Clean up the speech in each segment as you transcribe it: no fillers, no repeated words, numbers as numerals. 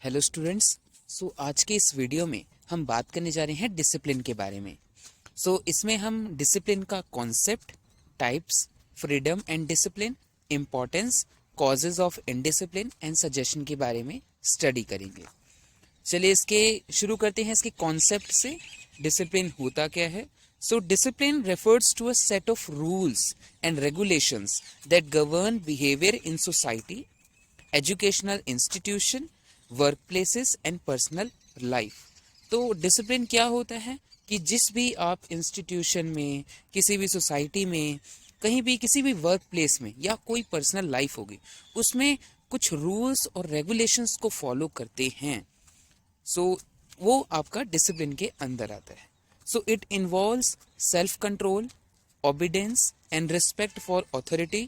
Hello students. आज के इस वीडियो में हम बात करने जा रहे हैं डिसिप्लिन के बारे में। इसमें हम डिसिप्लिन का concept, types, freedom and discipline, importance, causes of indiscipline and suggestion के बारे में स्टडी करेंगे। चलिए इसके शुरू करते हैं इसके कॉन्सेप्ट से। डिसिप्लिन होता क्या है? Discipline refers to a set of rules and regulations that govern behavior in society, educational institution, work places and personal life. तो डिसिप्लिन क्या होता है कि जिस भी आप इंस्टीट्यूशन में, किसी भी सोसाइटी में, कहीं भी किसी भी वर्क प्लेस में या कोई पर्सनल लाइफ होगी, उसमें कुछ रूल्स और रेगुलेशंस को फॉलो करते हैं। वो आपका डिसिप्लिन के अंदर आता है। It involves self control, obedience and respect for authority,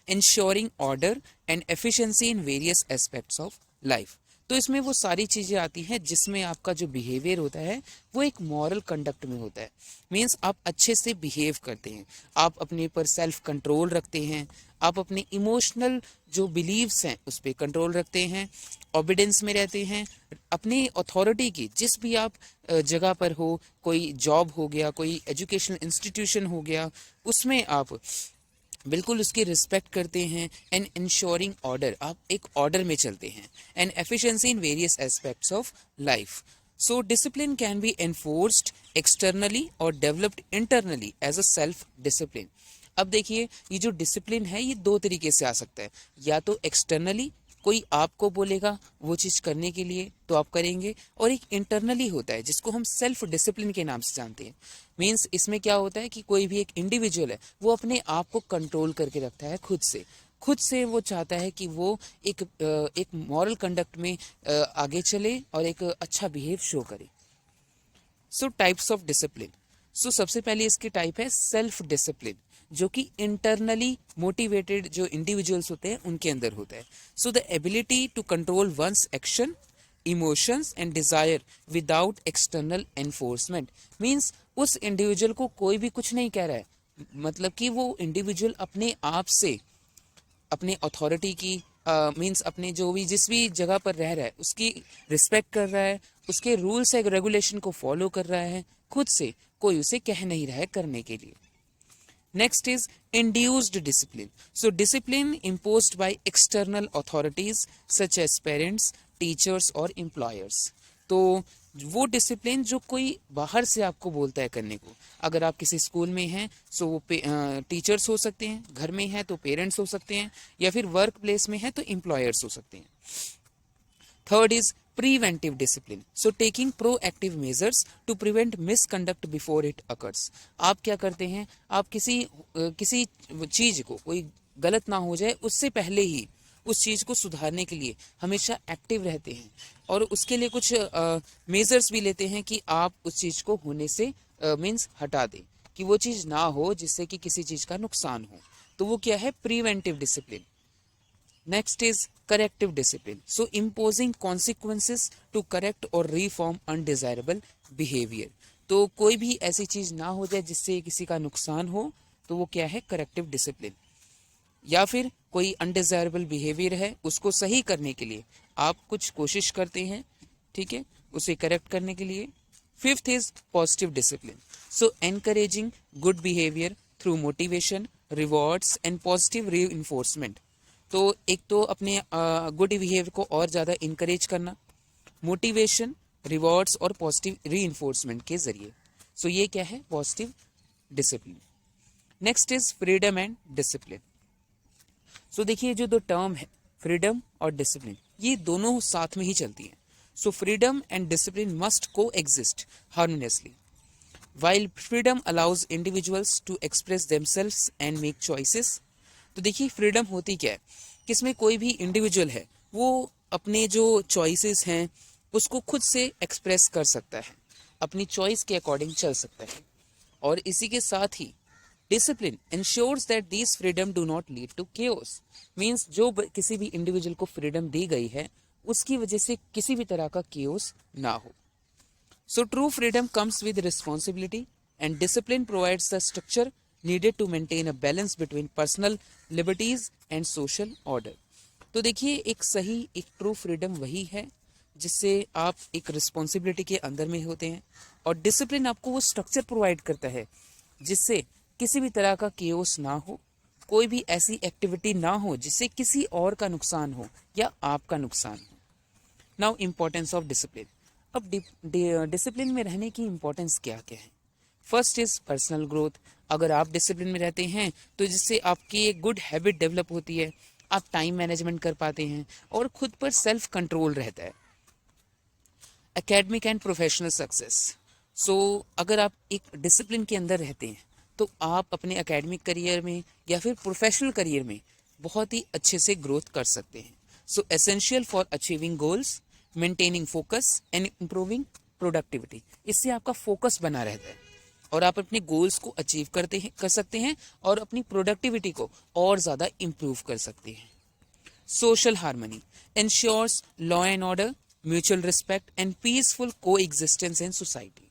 ensuring order and efficiency in various aspects of life। तो इसमें वो सारी चीज़ें आती हैं जिसमें आपका जो बिहेवियर होता है वो एक मॉरल कंडक्ट में होता है। मीन्स आप अच्छे से बिहेव करते हैं, आप अपने पर सेल्फ कंट्रोल रखते हैं, आप अपने इमोशनल जो बिलीव्स हैं उस पर कंट्रोल रखते हैं, ओबीडियंस में रहते हैं, अपनी अथॉरिटी की जिस भी आप जगह पर हो, कोई जॉब हो गया, कोई एजुकेशनल इंस्टीट्यूशन हो गया, उसमें आप बिल्कुल उसकी रिस्पेक्ट करते हैं। एंड इंश्योरिंग ऑर्डर, आप एक ऑर्डर में चलते हैं। And efficiency in various aspects of life. Discipline can be enforced externally और developed internally as a self discipline. अब देखिए, ये जो डिसिप्लिन है ये दो तरीके से आ सकता है। या तो एक्सटर्नली, कोई आपको बोलेगा वो चीज़ करने के लिए तो आप करेंगे, और एक इंटरनली होता है जिसको हम सेल्फ डिसिप्लिन के नाम से जानते हैं। मीन्स इसमें क्या होता है कि कोई भी एक इंडिविजुअल है वो अपने आप को कंट्रोल करके रखता है खुद से वो चाहता है कि वो एक मॉरल कंडक्ट में आगे चले और एक अच्छा बिहेव शो करे। Types of discipline. सबसे पहले इसकी टाइप है सेल्फ डिसिप्लिन, जो कि इंटरनली मोटिवेटेड जो इंडिविजुअल्स होते हैं उनके अंदर होता है। The ability to control one's action, emotions and desire without external enforcement. Means उस इंडिविजुअल को कोई भी कुछ नहीं कह रहा है, मतलब कि वो इंडिविजुअल अपने आप से अपने अथॉरिटी की मीन्स अपने जो भी जिस भी जगह पर रह रहा है उसकी रिस्पेक्ट कर रहा है, उसके रूल्स एंड रेगुलेशन को फॉलो कर रहा है खुद से, कोई उसे कह नहीं रहा है करने के लिए। Next is induced discipline. Discipline imposed by external authorities such as parents, teachers और employers। तो वो डिसिप्लिन जो कोई बाहर से आपको बोलता है करने को। अगर आप किसी स्कूल में हैं तो वो टीचर्स हो सकते हैं, घर में हैं तो पेरेंट्स हो सकते हैं, या फिर वर्क प्लेस में है तो एम्प्लॉयर्स हो सकते हैं। Third is preventive discipline, taking proactive measures to prevent misconduct before it occurs। आप क्या करते हैं, आप किसी चीज को कोई गलत ना हो जाए उससे पहले ही उस चीज को सुधारने के लिए हमेशा एक्टिव रहते हैं, और उसके लिए कुछ मेजर्स भी लेते हैं कि आप उस चीज को होने से मीन्स हटा दें, कि वो चीज ना हो जिससे कि किसी चीज का नुकसान हो। तो वो क्या है? Preventive discipline. Next is corrective discipline. Imposing consequences to correct or reform undesirable behavior। तो कोई भी ऐसी चीज ना हो जाए जिससे किसी का नुकसान हो, तो वो क्या है? Corrective discipline. या फिर कोई अनडिजायरेबल बिहेवियर है उसको सही करने के लिए आप कुछ कोशिश करते हैं, ठीक है, उसे करेक्ट करने के लिए। Fifth is positive discipline. Encouraging good behaviour through motivation, rewards and positive reinforcement. तो एक तो अपने गुड बिहेवियर को और ज़्यादा इनकरेज करना, मोटिवेशन, रिवॉर्ड्स और पॉजिटिव रीइंफोर्समेंट के जरिए। ये क्या है? Positive discipline. Next is freedom and discipline. देखिए, जो दो टर्म है फ्रीडम और डिसिप्लिन, ये दोनों साथ में ही चलती हैं। फ्रीडम एंड डिसिप्लिन मस्ट को exist harmoniously. While freedom allows individuals to express themselves and make choices। तो देखिए, फ्रीडम होती क्या है? किसमें कोई भी इंडिविजुअल है वो अपने जो चॉइसेस हैं उसको खुद से एक्सप्रेस कर सकता है, अपनी चॉइस के अकॉर्डिंग चल सकता है। और इसी के साथ ही discipline ensures that this freedom do not lead to chaos. Means जो किसी भी इंडिविजुअल को फ्रीडम दी गई है उसकी वजह से किसी भी तरह का केओस ना हो। True freedom comes with responsibility, and discipline provides the structure needed to maintain a balance between personal liberties and social order। तो देखिए, एक सही एक ट्रू फ्रीडम वही है जिससे आप एक रिस्पॉन्सिबिलिटी के अंदर में होते हैं, और डिसिप्लिन आपको वो स्ट्रक्चर प्रोवाइड करता है जिससे किसी भी तरह का केओस ना हो, कोई भी ऐसी एक्टिविटी ना हो जिससे किसी और का नुकसान हो या आपका नुकसान हो। Now importance of discipline. अब डिसिप्लिन में रहने की इम्पोर्टेंस क्या क्या है? First is personal growth. अगर आप डिसिप्लिन में रहते हैं तो जिससे आपकी एक गुड हैबिट डेवलप होती है, आप टाइम मैनेजमेंट कर पाते हैं और खुद पर सेल्फ कंट्रोल रहता है। Academic and professional success. So अगर आप एक डिसिप्लिन के अंदर रहते हैं तो आप अपने एकेडमिक करियर में या फिर प्रोफेशनल करियर में बहुत ही अच्छे से ग्रोथ कर सकते हैं। सो essential for achieving goals, maintaining focus and improving productivity. इससे आपका फोकस बना रहता है और आप अपने गोल्स को अचीव कर सकते हैं और अपनी प्रोडक्टिविटी को और ज़्यादा इम्प्रूव कर सकते हैं। Social harmony ensures law and order, mutual respect and peaceful को एग्जिस्टेंस इन सोसाइटी।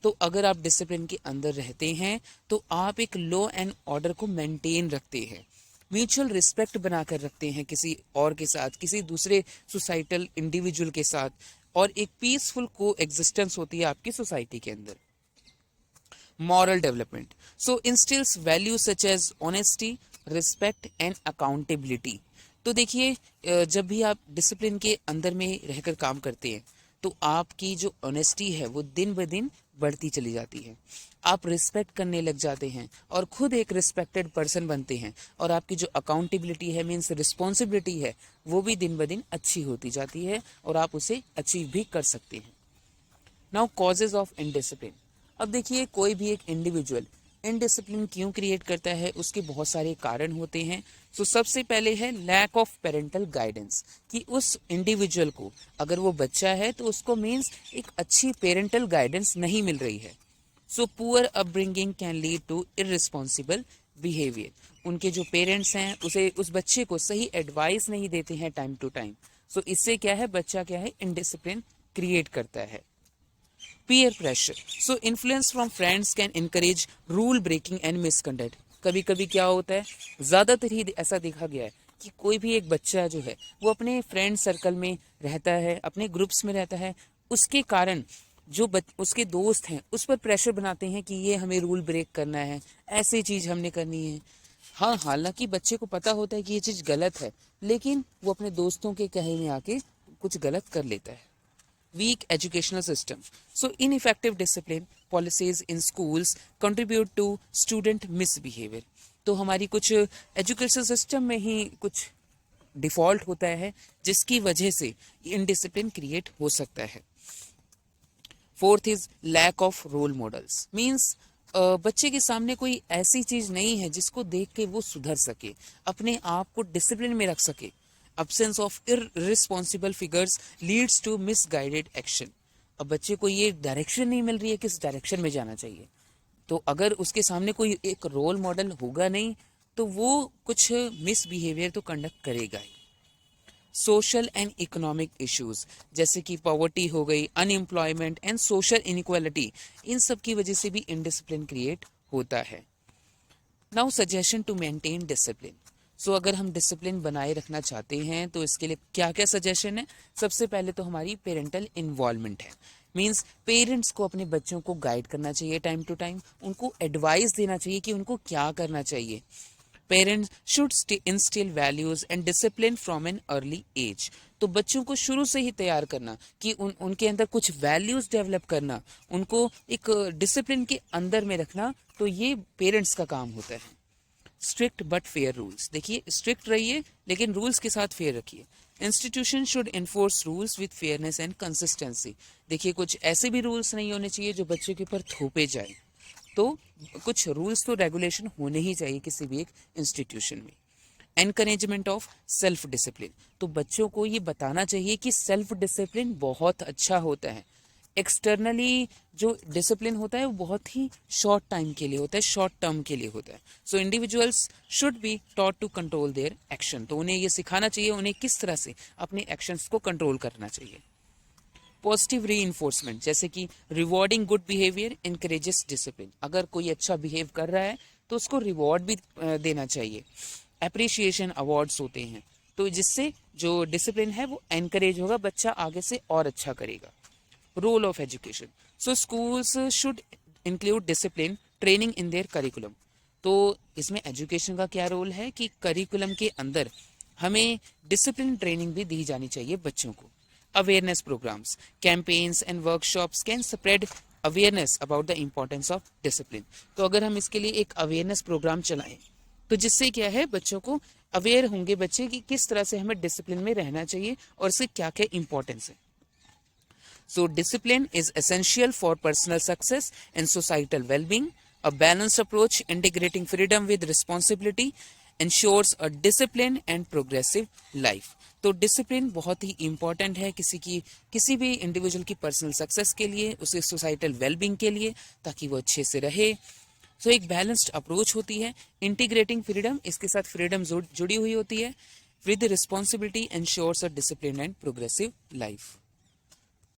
तो अगर आप डिसिप्लिन के अंदर रहते हैं तो आप एक लॉ एंड ऑर्डर को मेंटेन रखते हैं, म्यूचुअल रिस्पेक्ट बनाकर रखते हैं किसी और के साथ, किसी दूसरे सोसाइटल इंडिविजुअल के साथ, और एक पीसफुल को एग्जिस्टेंस होती है आपकी सोसाइटी के अंदर। moral development so instills values such as honesty, respect and accountability। तो देखिए, जब भी आप डिसिप्लिन के अंदर में रहकर काम करते हैं तो आपकी जो ऑनेस्टी है वो दिन ब दिन बढ़ती चली जाती है, आप रिस्पेक्ट करने लग जाते हैं और खुद एक रिस्पेक्टेड पर्सन बनते हैं, और आपकी जो अकाउंटेबिलिटी है मीन्स रिस्पॉन्सिबिलिटी है वो भी दिन ब दिन अच्छी होती जाती है और आप उसे अचीव भी कर सकते हैं। Now causes of indiscipline. अब देखिए, कोई भी एक इंडिविजुअल इनडिसिप्लिन क्यों क्रिएट करता है, उसके बहुत सारे कारण होते हैं। सो सबसे पहले है लैक ऑफ पेरेंटल गाइडेंस, कि उस इंडिविजुअल को, अगर वो बच्चा है तो उसको मीन्स एक अच्छी पेरेंटल गाइडेंस नहीं मिल रही है। So poor upbringing can lead to irresponsible behaviour. उनके जो पेरेंट्स हैं उसे, उस बच्चे को सही एडवाइस नहीं देते हैं टाइम टू टाइम। सो इससे क्या है, बच्चा क्या है, इनडिसिप्लिन क्रिएट करता है। Peer pressure so influence from friends can encourage rule breaking and misconduct. कभी कभी क्या होता है, ज़्यादातर ही ऐसा देखा गया है कि कोई भी एक बच्चा जो है वो अपने फ्रेंड सर्कल में रहता है, अपने ग्रुप्स में रहता है, उसके कारण जो उसके दोस्त हैं उस पर प्रेशर बनाते हैं कि ये हमें रूल ब्रेक करना है, ऐसी चीज़ हमने करनी है। हाँ, हालांकि बच्चे को पता होता है कि ये चीज़ गलत है, लेकिन वो अपने दोस्तों के कहे में आके कुछ गलत कर लेता है। Weak educational system. So ineffective discipline policies in schools contribute to student misbehavior. तो हमारी कुछ एजुकेशन सिस्टम में ही कुछ डिफॉल्ट होता है जिसकी वजह से इनडिसिप्लिन क्रिएट हो सकता है। Fourth is lack of role models, means बच्चे के सामने कोई ऐसी चीज नहीं है जिसको देख के वो सुधर सके, अपने आप को डिसिप्लिन में रख सके। Absence of irresponsible figures leads to misguided action। अब बच्चे को ये डायरेक्शन नहीं मिल रही है किस डायरेक्शन में जाना चाहिए, तो अगर उसके सामने कोई एक रोल मॉडल होगा नहीं तो वो कुछ मिसबिहेवियर तो कंडक्ट करेगा ही। सोशल एंड इकोनॉमिक इश्यूज जैसे कि पॉवर्टी हो गई, अनएम्प्लॉयमेंट एंड सोशल इनइक्वालिटी, इन सब की वजह से भी इनडिसिप्लिन क्रिएट होता है। Now suggestion to maintain discipline. So अगर हम डिसिप्लिन बनाए रखना चाहते हैं तो इसके लिए क्या क्या सजेशन है? सबसे पहले तो हमारी पेरेंटल इन्वॉल्वमेंट है, मीन्स पेरेंट्स को अपने बच्चों को गाइड करना चाहिए टाइम टू टाइम, उनको एडवाइस देना चाहिए कि उनको क्या करना चाहिए। Parents should instil values and discipline from an early age. तो बच्चों को शुरू से ही तैयार करना कि उनके अंदर कुछ वैल्यूज डेवलप करना, उनको एक डिसिप्लिन के अंदर में रखना, तो ये पेरेंट्स का काम होता है। स्ट्रिक्ट बट फेयर रूल्स, देखिए स्ट्रिक्ट रहिए लेकिन रूल्स के साथ फेयर रखिए। Institution should enforce rules with fairness and consistency. देखिए कुछ ऐसे भी रूल्स नहीं होने चाहिए जो बच्चों के ऊपर थोपे जाए, तो कुछ रूल्स तो रेगुलेशन होने ही चाहिए किसी भी एक इंस्टीट्यूशन में। एनकरेजमेंट ऑफ सेल्फ डिसिप्लिन, तो बच्चों को ये बताना चाहिए कि सेल्फ डिसिप्लिन बहुत अच्छा होता है। एक्सटर्नली जो डिसिप्लिन होता है वो बहुत ही शॉर्ट टाइम के लिए होता है, शॉर्ट टर्म के लिए होता है। So individuals should be taught to control their action, तो उन्हें ये सिखाना चाहिए उन्हें किस तरह से अपने एक्शंस को कंट्रोल करना चाहिए। पॉजिटिव री इन्फोर्समेंट, जैसे कि rewarding good behaviour encourages discipline, अगर कोई अच्छा बिहेव कर रहा है तो उसको रिवॉर्ड भी देना चाहिए। अप्रिशिएशन अवार्ड्स होते हैं तो जिससे जो डिसिप्लिन है वो एनकरेज होगा, बच्चा आगे से और अच्छा करेगा। Role of education, so schools should include discipline training in their curriculum. तो इसमें एजुकेशन का क्या रोल है कि करिकुलम के अंदर हमें डिसिप्लिन ट्रेनिंग भी दी जानी चाहिए बच्चों को। Awareness programmes, campaigns and workshops can spread awareness about the importance of discipline. तो अगर हम इसके लिए एक अवेयरनेस प्रोग्राम चलाएं तो जिससे क्या है, बच्चों को अवेयर होंगे बच्चे कि किस तरह से हमें डिसिप्लिन में रहना चाहिए और इससे क्या क्या इंपॉर्टेंस है। So discipline is essential for personal success and societal well-being. A balanced approach integrating freedom with responsibility ensures a disciplined and progressive life. तो डिसिप्लिन बहुत ही इंपॉर्टेंट है किसी भी इंडिविजुअल की पर्सनल सक्सेस के लिए, उसके सोसाइटल वेलबींग के लिए, ताकि वो अच्छे से रहे। तो एक बैलेंस्ड अप्रोच होती है, इंटीग्रेटिंग फ्रीडम, इसके साथ फ्रीडम जुड़ी हुई होती है, with responsibility ensures a discipline and progressive life.